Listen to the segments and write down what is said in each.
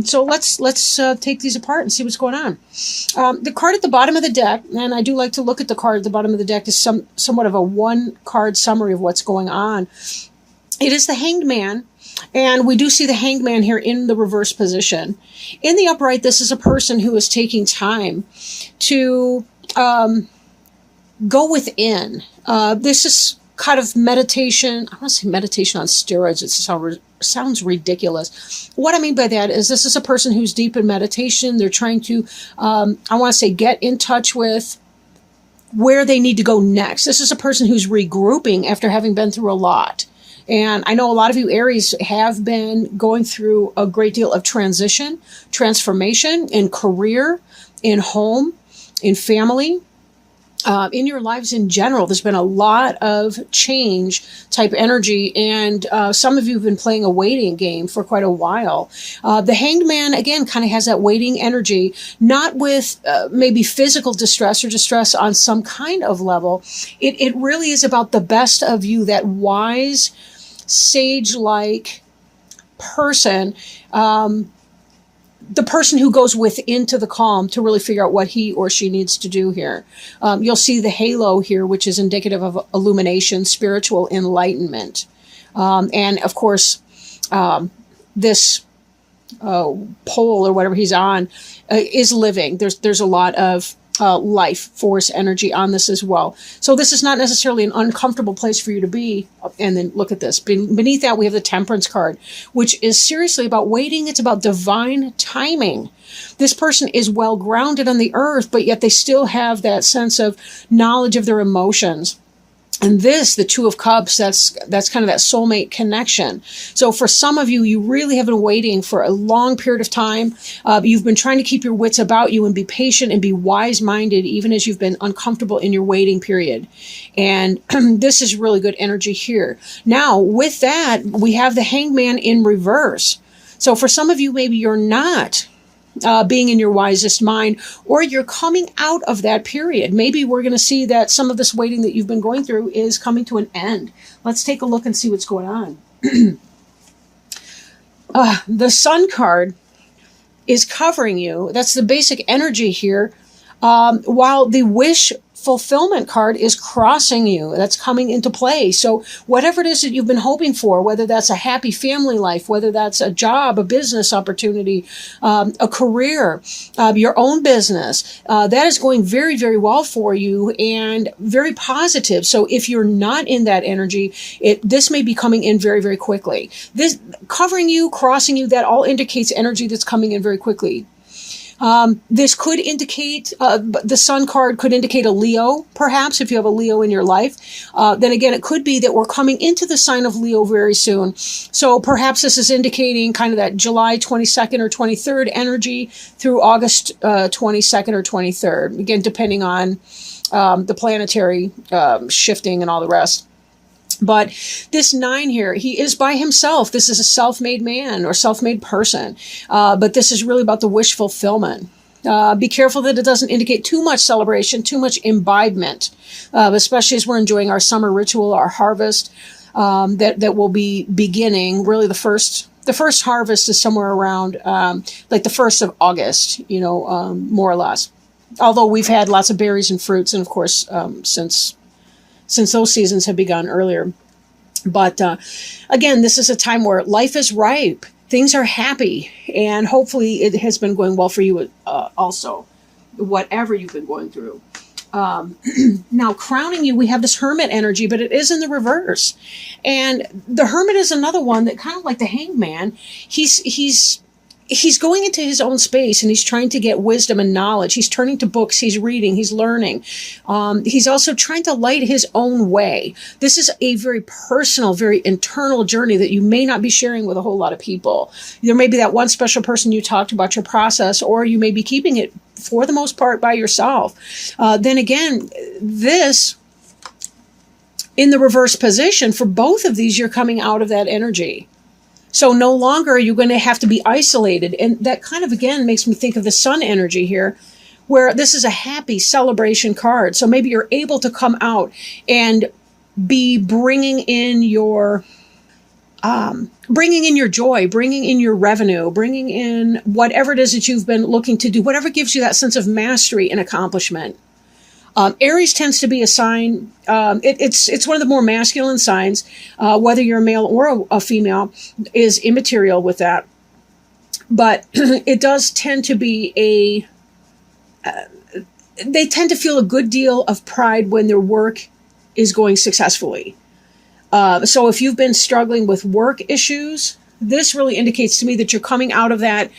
So let's take these apart and see what's going on. The card at the bottom of the deck, and I do like to look at the card at the bottom of the deck, is somewhat of a one-card summary of what's going on. It is the Hanged Man, and we do see the Hanged Man here in the reverse position. In the upright, this is a person who is taking time to go within. This is kind of meditation. I want to say meditation on steroids. It sounds ridiculous. What I mean by that is this is a person who's deep in meditation. They're trying to, I want to say, get in touch with where they need to go next. This is a person who's regrouping after having been through a lot. And I know a lot of you Aries have been going through a great deal of transition, transformation in career, in home, in family. In your lives in general, there's been a lot of change type energy, and some of you have been playing a waiting game for quite a while. The Hanged Man, again, kind of has that waiting energy, not with maybe physical distress or distress on some kind of level. It really is about the best of you, that wise, sage-like person, the person who goes within to the calm to really figure out what he or she needs to do here. You'll see the halo here, which is indicative of illumination, spiritual enlightenment. And of course, this pole or whatever he's on is living. There's a lot of life force energy on this as well. So this is not necessarily an uncomfortable place for you to be. And then look at this. Beneath that, we have the Temperance card, which is seriously about waiting. It's about divine timing. This person is well grounded on the earth, but yet they still have that sense of knowledge of their emotions. And this, the Two of Cups, that's kind of that soulmate connection. So for some of you, you really have been waiting for a long period of time. You've been trying to keep your wits about you and be patient and be wise-minded, even as you've been uncomfortable in your waiting period. And this is really good energy here. Now, with that, we have the Hanged Man in reverse. So for some of you, maybe you're not being in your wisest mind, or you're coming out of that period. Maybe we're going to see that some of this waiting that you've been going through is coming to an end. Let's take a look and see what's going on. The Sun card is covering you. That's the basic energy here. While the Wish Fulfillment card is crossing you. That's coming into play. So whatever it is that you've been hoping for, whether that's a happy family life, whether that's a job, a business opportunity, a career, your own business, that is going very, very well for you and very positive. So if you're not in that energy, this may be coming in very, very quickly. This covering you, crossing you, that all indicates energy that's coming in very quickly. This could indicate, the Sun card could indicate a Leo, perhaps, if you have a Leo in your life. Then again, it could be that we're coming into the sign of Leo very soon. So perhaps this is indicating kind of that July 22nd or 23rd energy through August 22nd or 23rd. Again, depending on the planetary shifting and all the rest. But this 9 here, he is by himself. This is a self-made man or self-made person. But this is really about the wish fulfillment. Be careful that it doesn't indicate too much celebration, too much imbibement, especially as we're enjoying our summer ritual, our harvest that will be beginning. Really, the first harvest is somewhere around like the 1st of August, more or less. Although we've had lots of berries and fruits, and of course, since those seasons have begun earlier. But again, this is a time where life is ripe. Things are happy. And hopefully it has been going well for you also, whatever you've been going through. Now, crowning you, we have this Hermit energy, but it is in the reverse. And the Hermit is another one that kind of like the Hanged Man. He's going into his own space and he's trying to get wisdom and knowledge. He's turning to books, he's reading, he's learning. He's also trying to light his own way. This is a very personal, very internal journey that you may not be sharing with a whole lot of people. There may be that one special person you talked about your process, or you may be keeping it for the most part by yourself. Then again, this in the reverse position, for both of these, you're coming out of that energy. So no longer are you going to have to be isolated. And that kind of, again, makes me think of the Sun energy here, where this is a happy celebration card. So maybe you're able to come out and be bringing in your bringing in your joy, bringing in your revenue, bringing in whatever it is that you've been looking to do, whatever gives you that sense of mastery and accomplishment. Aries tends to be a sign, it's one of the more masculine signs, whether you're a male or a female is immaterial with that. But it does tend to be they tend to feel a good deal of pride when their work is going successfully. So if you've been struggling with work issues, this really indicates to me that you're coming out of that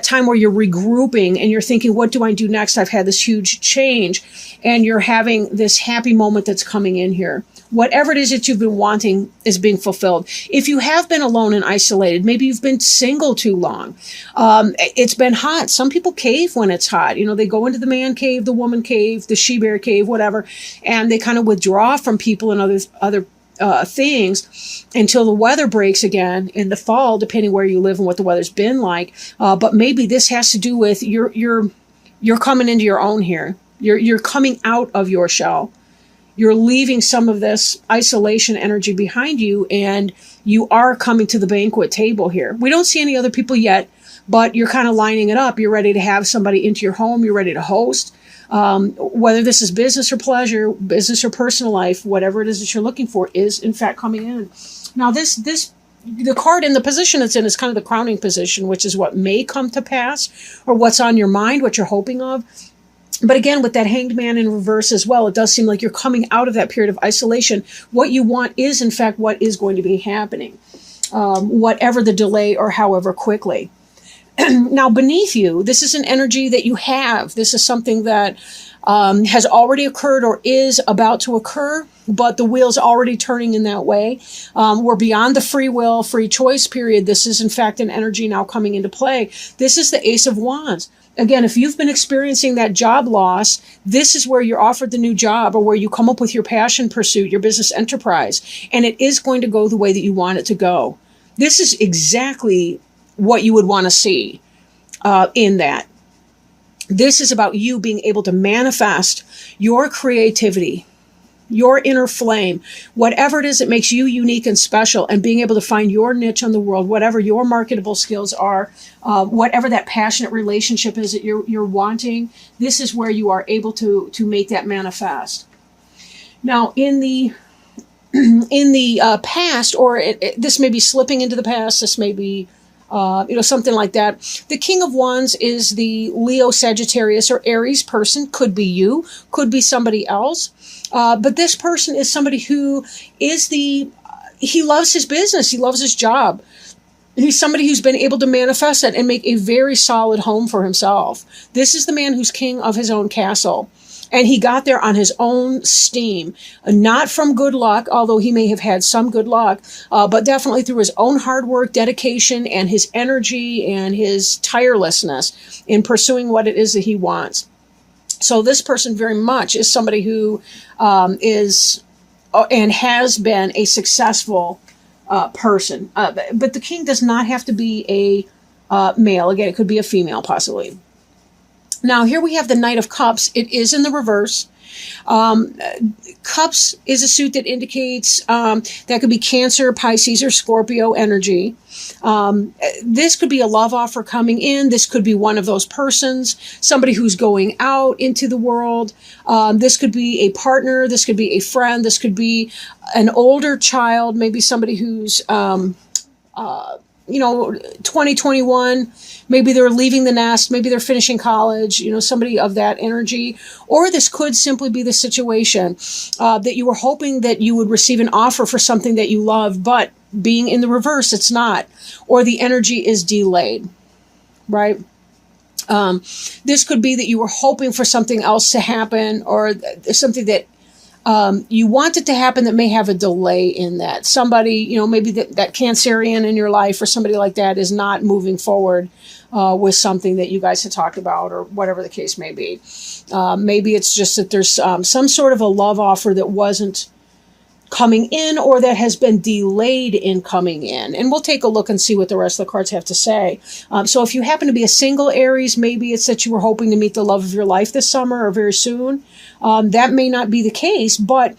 time where you're regrouping and you're thinking, what do I do next? I've had this huge change, and you're having this happy moment that's coming in here. Whatever it is that you've been wanting is being fulfilled. If you have been alone and isolated, maybe you've been single too long. It's been hot. Some people cave when it's hot. They go into the man cave, the woman cave, the she-bear cave, whatever, and they kind of withdraw from people and other things until the weather breaks again in the fall, depending where you live and what the weather's been like. But maybe this has to do with you're coming into your own here. You're coming out of your shell. You're leaving some of this isolation energy behind you, and you are coming to the banquet table here. We don't see any other people yet, but you're kind of lining it up. You're ready to have somebody into your home. You're ready to host. Whether this is business or pleasure, business or personal life, whatever it is that you're looking for is in fact coming in. Now the card in the position it's in is kind of the crowning position, which is what may come to pass or what's on your mind, what you're hoping of. But again, with that Hanged Man in reverse as well, it does seem like you're coming out of that period of isolation. What you want is in fact what is going to be happening, whatever the delay or however quickly. Now, beneath you, this is an energy that you have. This is something that has already occurred or is about to occur, but the wheel's already turning in that way. We're beyond the free will, free choice period. This is, in fact, an energy now coming into play. This is the Ace of Wands. Again, if you've been experiencing that job loss, this is where you're offered the new job or where you come up with your passion pursuit, your business enterprise, and it is going to go the way that you want it to go. This is exactly what you would want to see in that. This is about you being able to manifest your creativity, your inner flame, whatever it is that makes you unique and special, and being able to find your niche on the world, whatever your marketable skills are, whatever that passionate relationship is that you're wanting. This is where you are able to make that manifest. Now, in the past, or this may be slipping into the past, this may be something like that. The King of Wands is the Leo, Sagittarius, or Aries person. Could be you, could be somebody else. But this person is somebody who is he loves his business. He loves his job. He's somebody who's been able to manifest it and make a very solid home for himself. This is the man who's king of his own castle. And he got there on his own steam, not from good luck, although he may have had some good luck, but definitely through his own hard work, dedication, and his energy and his tirelessness in pursuing what it is that he wants. So this person very much is somebody who is and has been a successful person. But the king does not have to be a male. Again, it could be a female possibly. Now, here we have the Knight of Cups. It is in the reverse. Cups is a suit that indicates that could be Cancer, Pisces, or Scorpio energy. This could be a love offer coming in. This could be one of those persons, somebody who's going out into the world. This could be a partner. This could be a friend. This could be an older child, maybe somebody who's 2021, maybe they're leaving the nest, maybe they're finishing college, somebody of that energy. Or this could simply be the situation that you were hoping that you would receive an offer for something that you love, but being in the reverse, it's not. Or the energy is delayed, right? This could be that you were hoping for something else to happen, or something that you want it to happen that may have a delay in that. Somebody, maybe that Cancerian in your life or somebody like that is not moving forward with something that you guys had talked about, or whatever the case may be. Maybe it's just that there's some sort of a love offer that wasn't coming in, or that has been delayed in coming in. And we'll take a look and see what the rest of the cards have to say. So if you happen to be a single Aries, maybe it's that you were hoping to meet the love of your life this summer or very soon. That may not be the case, but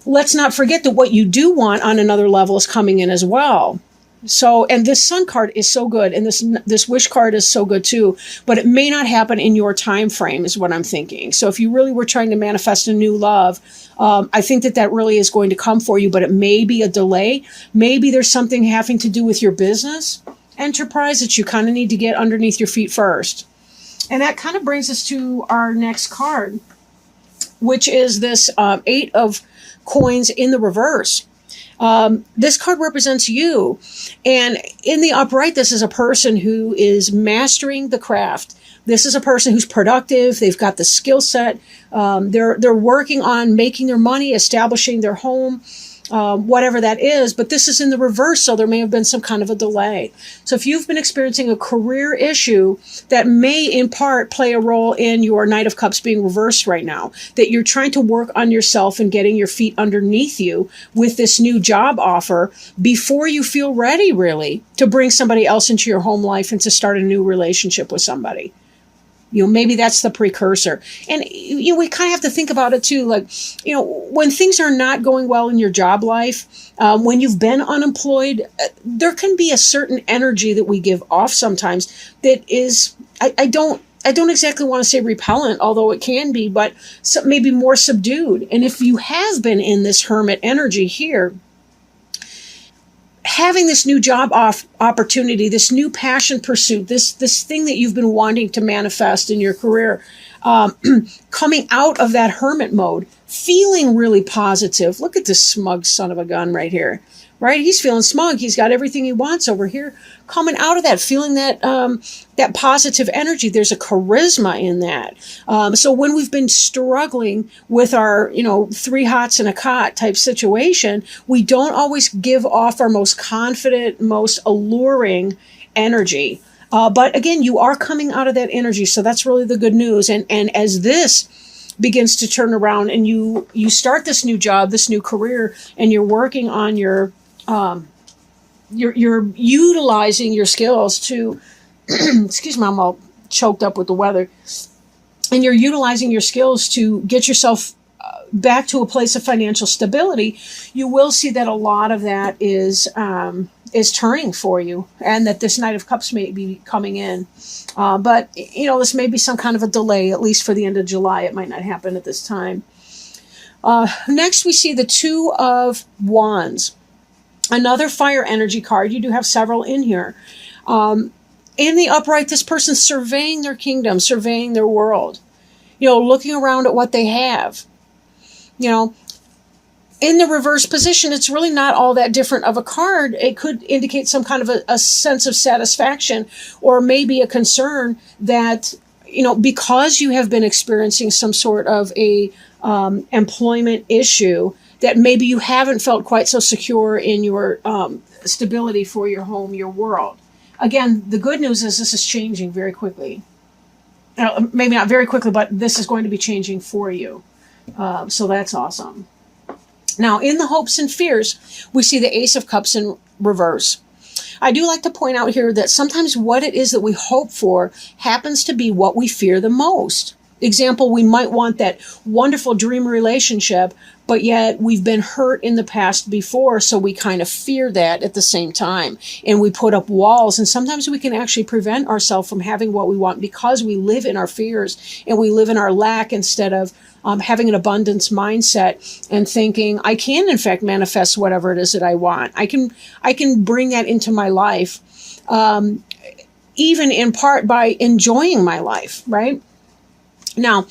let's not forget that what you do want on another level is coming in as well. So, and this Sun card is so good, and this Wish card is so good too, but it may not happen in your time frame is what I'm thinking. So if you really were trying to manifest a new love, I think that really is going to come for you, but it may be a delay. Maybe there's something having to do with your business enterprise that you kind of need to get underneath your feet first. And that kind of brings us to our next card, which is this 8 of coins in the reverse. This card represents you. And in the upright, this is a person who is mastering the craft. This is a person who's productive. They've got the skill set. They're working on making their money, establishing their home, whatever that is. But this is in the reverse, so there may have been some kind of a delay. So if you've been experiencing a career issue, that may in part play a role in your Knight of Cups being reversed right now, that you're trying to work on yourself and getting your feet underneath you with this new job offer before you feel ready, really, to bring somebody else into your home life and to start a new relationship with somebody. Maybe that's the precursor. And, we kind of have to think about it too. Like, when things are not going well in your job life, when you've been unemployed, there can be a certain energy that we give off sometimes that is, I don't exactly want to say repellent, although it can be, but maybe more subdued. And if you have been in this hermit energy here, having this new job opportunity, this new passion pursuit, this thing that you've been wanting to manifest in your career, coming out of that hermit mode, feeling really positive. Look at this smug son of a gun right here, right? He's feeling smug. He's got everything he wants over here. Coming out of that, feeling that that positive energy. There's a charisma in that. So when we've been struggling with our, 3 hots and a cot type situation, we don't always give off our most confident, most alluring energy. But again, you are coming out of that energy. So that's really the good news. And as this begins to turn around and you start this new job, this new career, and you're working on you're utilizing your skills to, excuse me, I'm all choked up with the weather. And you're utilizing your skills to get yourself back to a place of financial stability. You will see that a lot of that is turning for you, and that this Knight of Cups may be coming in. But, this may be some kind of a delay, at least for the end of July. It might not happen at this time. Next, we see the 2 of Wands. Another fire energy card. You do have several in here. In the upright, this person's surveying their kingdom, surveying their world, looking around at what they have. In the reverse position, it's really not all that different of a card. It could indicate some kind of a sense of satisfaction, or maybe a concern that, because you have been experiencing some sort of a employment issue, that maybe you haven't felt quite so secure in your stability for your home, your world. Again, the good news is this is changing very quickly. Maybe not very quickly, but this is going to be changing for you. So that's awesome. Now, in the hopes and fears, we see the Ace of Cups in reverse. I do like to point out here that sometimes what it is that we hope for happens to be what we fear the most. Example, we might want that wonderful dream relationship, but yet we've been hurt in the past before, so we kind of fear that at the same time. And we put up walls, and sometimes we can actually prevent ourselves from having what we want because we live in our fears and we live in our lack instead of having an abundance mindset and thinking, I can in fact manifest whatever it is that I want. I can bring that into my life, even in part by enjoying my life, right? Now,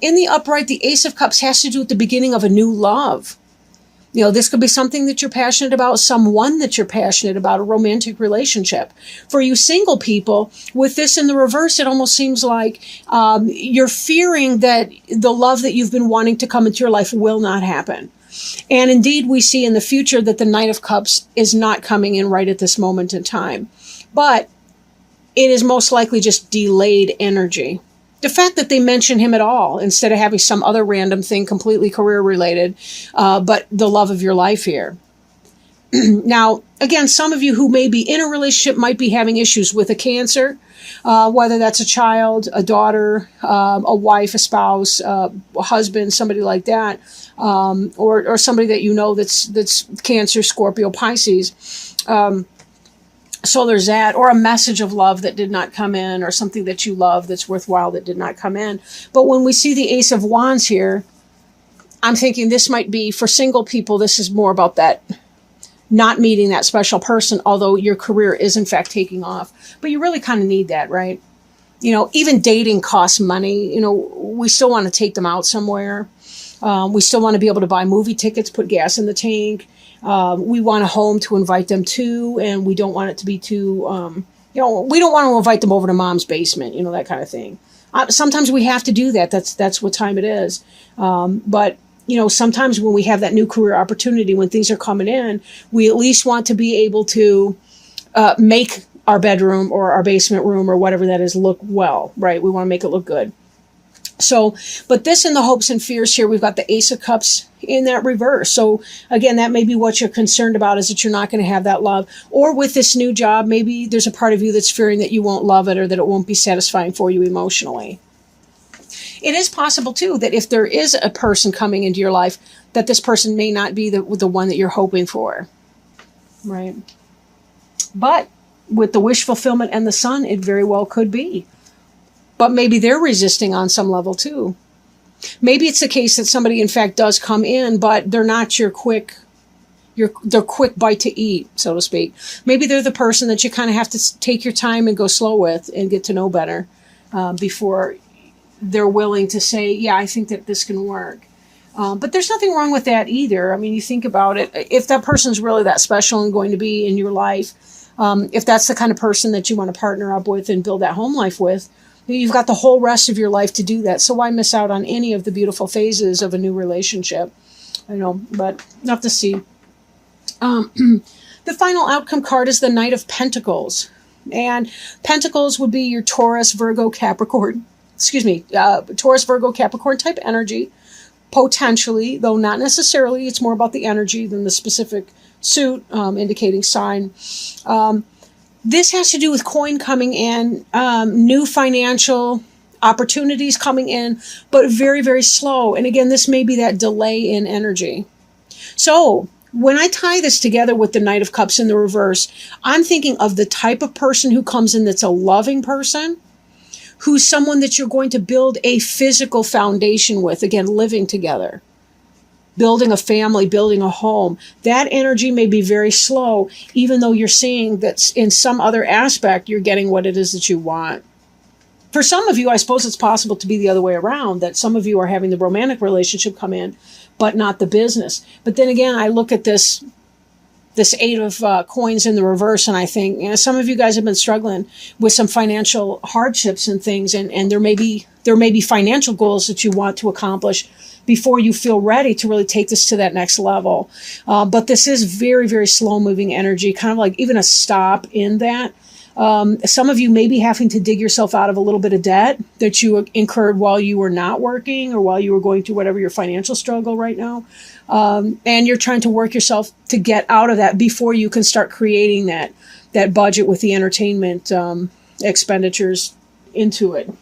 in the upright, the Ace of Cups has to do with the beginning of a new love. This could be something that you're passionate about, someone that you're passionate about, a romantic relationship. For you single people, with this in the reverse, it almost seems like you're fearing that the love that you've been wanting to come into your life will not happen. And indeed, we see in the future that the Knight of Cups is not coming in right at this moment in time. But it is most likely just delayed energy. The fact that they mention him at all, instead of having some other random thing completely career related, but the love of your life here. Now, again, some of you who may be in a relationship might be having issues with a Cancer, whether that's a child, a daughter, a wife, a spouse, a husband, somebody like that, or somebody that you know that's Cancer, Scorpio, Pisces. So there's that, or a message of love that did not come in, or something that you love that's worthwhile that did not come in. But when we see the Ace of Wands here, I'm thinking this might be, for single people, this is more about that not meeting that special person, although your career is in fact taking off. But you really kind of need that, right? You know, even dating costs money. You know, we still want to take them out somewhere. We still want to be able to buy movie tickets, put gas in the tank. We want a home to invite them to, and we don't want it to be too, we don't want to invite them over to mom's basement, that kind of thing. Sometimes we have to do that. That's what time it is. But sometimes when we have that new career opportunity, when things are coming in, we at least want to be able to make our bedroom or our basement room or whatever that is look well, right? We want to make it look good. So, but this in the hopes and fears here, we've got the Ace of Cups in that reverse. So again, that may be what you're concerned about, is that you're not going to have that love. Or with this new job, maybe there's a part of you that's fearing that you won't love it, or that it won't be satisfying for you emotionally. It is possible too that if there is a person coming into your life, that this person may not be the one that you're hoping for, right? But with the wish fulfillment and the Sun, it very well could be. But maybe they're resisting on some level too. Maybe it's the case that somebody in fact does come in, but they're not their quick bite to eat, so to speak. Maybe they're the person that you kind of have to take your time and go slow with and get to know better before they're willing to say, yeah, I think that this can work. But there's nothing wrong with that either. I mean, you think about it. If that person's really that special and going to be in your life, if that's the kind of person that you want to partner up with and build that home life with, you've got the whole rest of your life to do that. So why miss out on any of the beautiful phases of a new relationship? I know, but we'll have to see. The final outcome card is the Knight of Pentacles. And Pentacles would be your Taurus, Virgo, Capricorn. Taurus, Virgo, Capricorn type energy. Potentially, though not necessarily. It's more about the energy than the specific suit indicating sign. This has to do with coin coming in, new financial opportunities coming in, but very, very slow. And again, this may be that delay in energy. So when I tie this together with the Knight of Cups in the reverse, I'm thinking of the type of person who comes in that's a loving person, who's someone that you're going to build a physical foundation with, again, living together. Building a family, building a home. That energy may be very slow, even though you're seeing that in some other aspect, you're getting what it is that you want. For some of you, I suppose it's possible to be the other way around, that some of you are having the romantic relationship come in, but not the business. But then again, I look at this Eight of Coins in the reverse, and I think, some of you guys have been struggling with some financial hardships and things, and there may be financial goals that you want to accomplish before you feel ready to really take this to that next level. But this is very, very slow moving energy, kind of like even a stop in that. Some of you may be having to dig yourself out of a little bit of debt that you incurred while you were not working, or while you were going through whatever your financial struggle right now. And you're trying to work yourself to get out of that before you can start creating that budget with the entertainment expenditures into it.